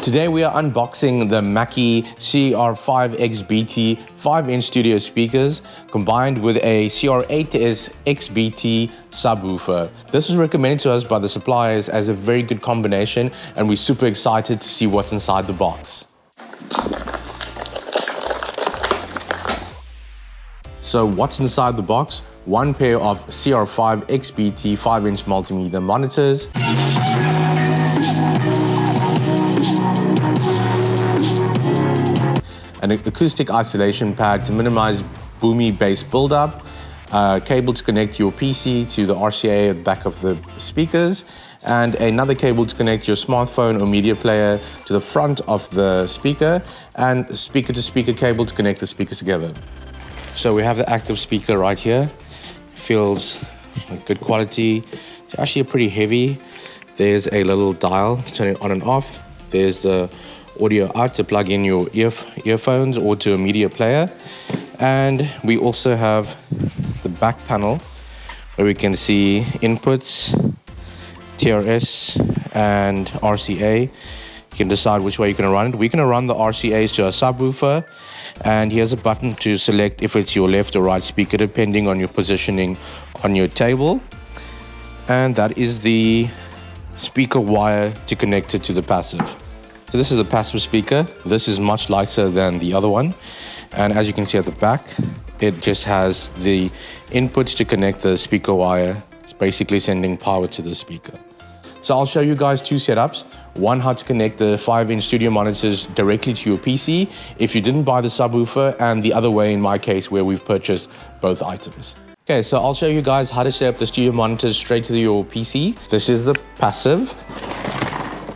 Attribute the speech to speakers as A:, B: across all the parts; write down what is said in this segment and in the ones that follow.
A: Today we are unboxing the Mackie CR5XBT 5-inch studio speakers combined with a CR8S XBT subwoofer. This was recommended to us by the suppliers as a very good combination, and we're super excited to see what's inside the box. So what's inside the box? One pair of CR5 XBT 5-inch multimedia monitors, an acoustic isolation pad to minimize boomy bass buildup, cable to connect your PC to the RCA at the back of the speakers, and another cable to connect your smartphone or media player to the front of the speaker, and speaker-to-speaker cable to connect the speakers together. So we have the active speaker right here. Feels good quality. It's actually pretty heavy. There's a little dial to turn it on and off. There's the audio out to plug in your earphones or to a media player. And we also have the back panel where we can see inputs, TRS and RCA. You can decide which way you're going to run it. We're going to run the RCAs to a subwoofer, and here's a button to select if it's your left or right speaker depending on your positioning on your table. And that is the speaker wire to connect it to the passive. So this is the passive speaker. This is much lighter than the other one, and as you can see at the back, it just has the inputs to connect the speaker wire. It's basically sending power to the speaker. So I'll show you guys two setups. One, how to connect the 5-inch studio monitors directly to your PC if you didn't buy the subwoofer, and the other way in my case where we've purchased both items. Okay, so I'll show you guys how to set up the studio monitors straight to your PC. This is the passive,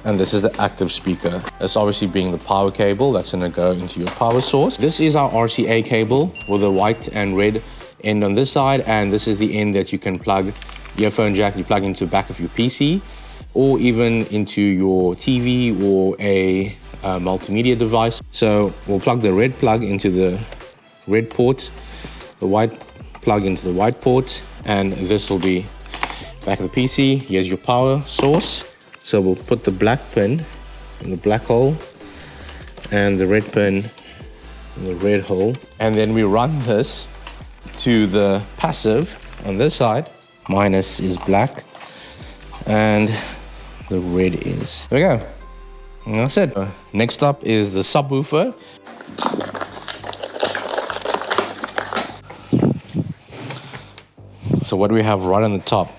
A: and this is the active speaker. That's obviously being the power cable that's gonna go into your power source. This is our RCA cable with a white and red end on this side, and this is the end that you can plug earphone jack, you plug into the back of your PC, or even into your TV or a multimedia device. So we'll plug the red plug into the red port, the white plug into the white port, and this will be back of the PC. Here's your power source. So we'll put the black pin in the black hole and the red pin in the red hole. And then we run this to the passive on this side. Minus is black and the red is. There we go. And that's it. Next up is the subwoofer. So what do we have right on the top?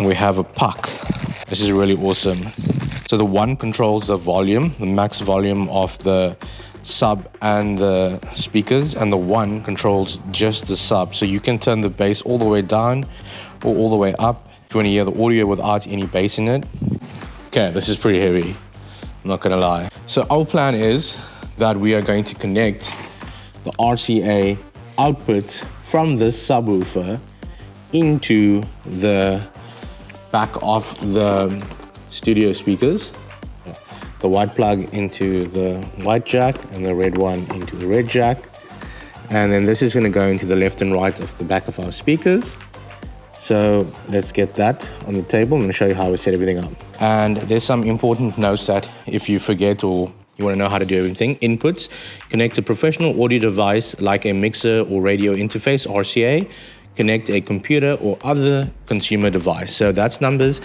A: We have a puck. This is really awesome. So the one controls the volume, the max volume of the sub and the speakers, and the one controls just the sub. So you can turn the bass all the way down or all the way up if you want to hear the audio without any bass in it. Okay, this is pretty heavy, I'm not gonna lie. So our plan is that we are going to connect the RCA output from this subwoofer into the back of the studio speakers. The white plug into the white jack and the red one into the red jack. And then this is going to go into the left and right of the back of our speakers. So let's get that on the table. I'm going to show you how we set everything up. And there's some important notes that if you forget or you want to know how to do everything. Inputs: connect a professional audio device like a mixer or radio interface, RCA. Connect a computer or other consumer device. So that's numbers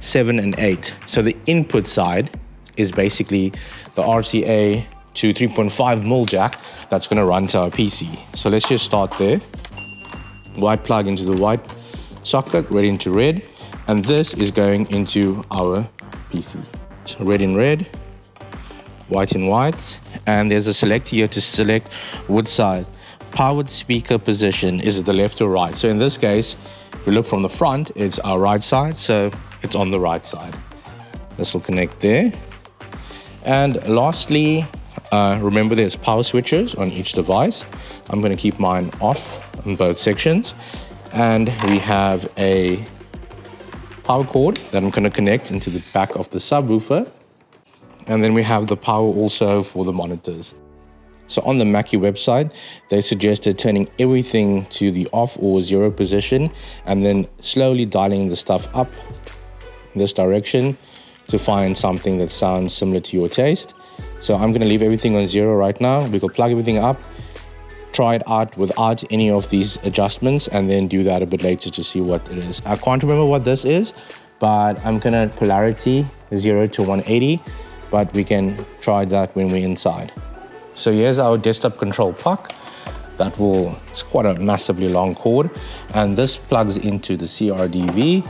A: 7 and 8. So the input side is basically the RCA to 3.5mm jack that's going to run to our PC. So let's just start there. White plug into the white socket, red into red, and this is going into our PC. So red in red, white in white, and there's a select here to select which side. Powered speaker position, is it the left or right? So in this case, if we look from the front, it's our right side, so it's on the right side. This will connect there. And lastly, remember there's power switches on each device. I'm going to keep mine off on both sections. And we have a power cord that I'm going to connect into the back of the subwoofer. And then we have the power also for the monitors. So on the Mackie website, they suggested turning everything to the off or 0 position and then slowly dialing the stuff up in this direction to find something that sounds similar to your taste. So I'm going to leave everything on 0 right now. We will plug everything up, try it out without any of these adjustments, and then do that a bit later to see what it is. I can't remember what this is, but I'm going to polarity 0 to 180, but we can try that when we're inside. So here's our desktop control puck. It's quite a massively long cord, and this plugs into the CRDV,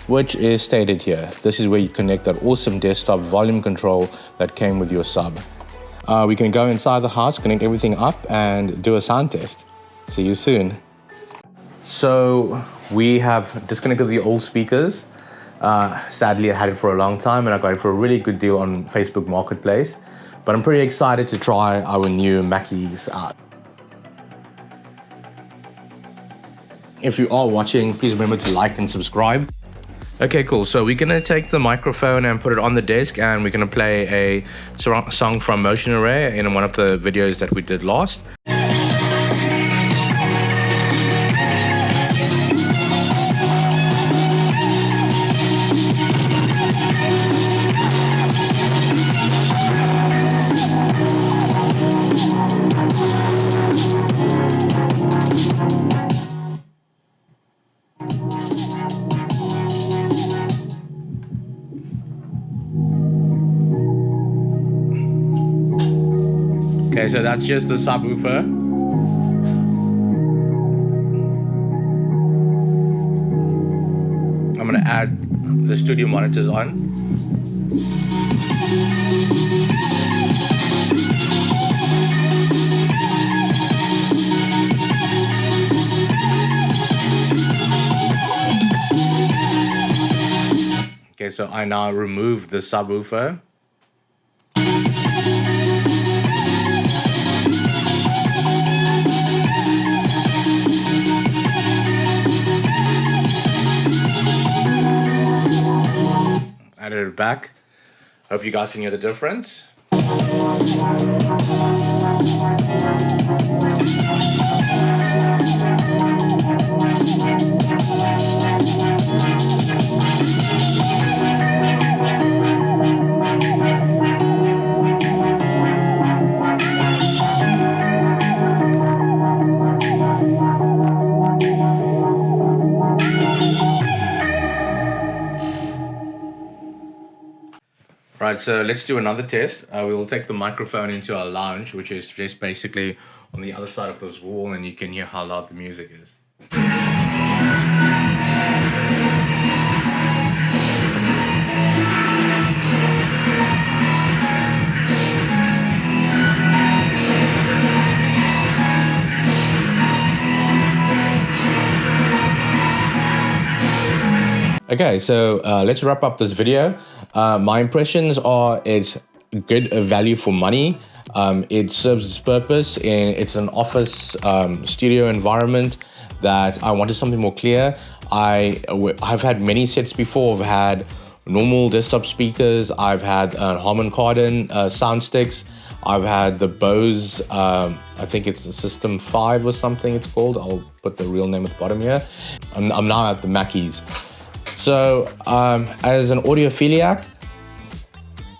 A: which is stated here. This is where you connect that awesome desktop volume control that came with your sub. We can go inside the house, connect everything up, and do a sound test. See you soon. So we have disconnected the old speakers. Sadly, I had it for a long time, and I got it for a really good deal on Facebook Marketplace. But I'm pretty excited to try our new Mackies out. If you are watching, please remember to like and subscribe. Okay, cool. So we're gonna take the microphone and put it on the desk, and we're gonna play a song from Motion Array in one of the videos that we did last. Okay, so that's just the subwoofer. I'm gonna add the studio monitors on. Okay, so I now remove the subwoofer. Added it back. Hope you guys can hear the difference. Right, so let's do another test. We will take the microphone into our lounge, which is just basically on the other side of this wall, and you can hear how loud the music is. Okay, so let's wrap up this video. My impressions are it's good value for money. It serves its purpose, and it's an office studio environment that I wanted something more clear. I've had many sets before. I've had normal desktop speakers. I've had Harman Kardon sound sticks. I've had the Bose, I think it's the System 5 or something it's called. I'll put the real name at the bottom here. I'm now at the Mackies. So as an audiophiliac,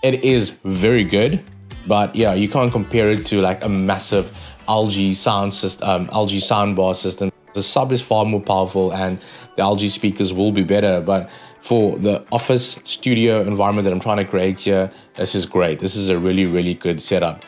A: it is very good, but yeah, you can't compare it to like a massive LG sound system, LG soundbar system. The sub is far more powerful, and the LG speakers will be better. But for the office studio environment that I'm trying to create here, this is great. This is a really, really good setup.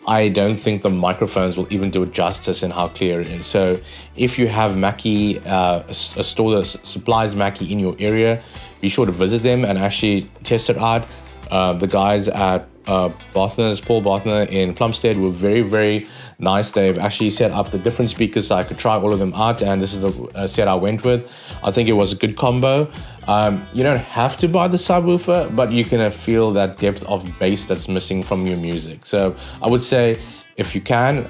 A: I don't think the microphones will even do it justice in how clear it is. So if you have Mackie, a store that supplies Mackie in your area, be sure to visit them and actually test it out. The guys at Paul Bothner in Plumstead were very, very nice. They've actually set up the different speakers so I could try all of them out, and this is the set I went with. I think it was a good combo. You don't have to buy the subwoofer, but you can feel that depth of bass that's missing from your music. So I would say if you can,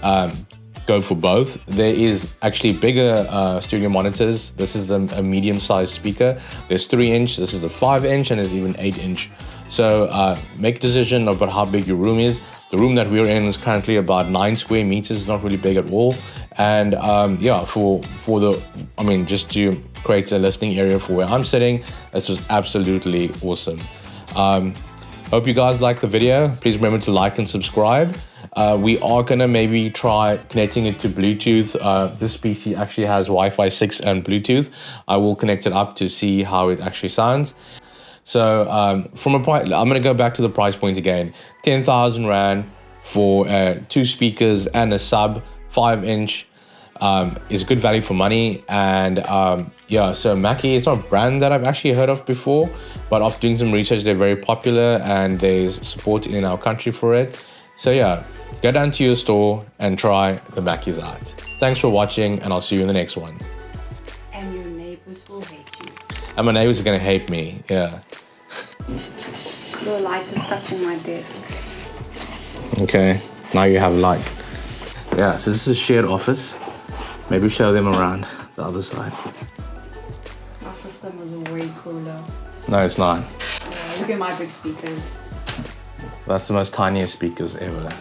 A: go for both. There is actually bigger studio monitors. This is a medium-sized speaker. There's 3-inch, this is a 5-inch, and there's even 8-inch. So make a decision about how big your room is. The room that we're in is currently about 9 square meters, not really big at all. And yeah, for the, I mean, just to create a listening area for where I'm sitting, this was absolutely awesome. Hope you guys liked the video. Please remember to like and subscribe. We are gonna maybe try connecting it to Bluetooth. This PC actually has Wi-Fi 6 and Bluetooth. I will connect it up to see how it actually sounds. So from a price, I'm gonna go back to the price point again. 10,000 Rand for 2 speakers and a sub 5-inch is good value for money. And yeah, so Mackie is not a brand that I've actually heard of before, but after doing some research, they're very popular and there's support in our country for it. So yeah, go down to your store and try the Mackies out. Thanks for watching, and I'll see you in the next one.
B: And your neighbors will hate you.
A: And my neighbors are gonna hate me, yeah.
B: The light is touching my desk.
A: Okay, now you have light. Yeah, so this is a shared office. Maybe show them around the other side.
B: Our system is way cooler.
A: No, it's not.
B: Yeah, look at my big speakers.
A: That's the most tiniest speakers ever.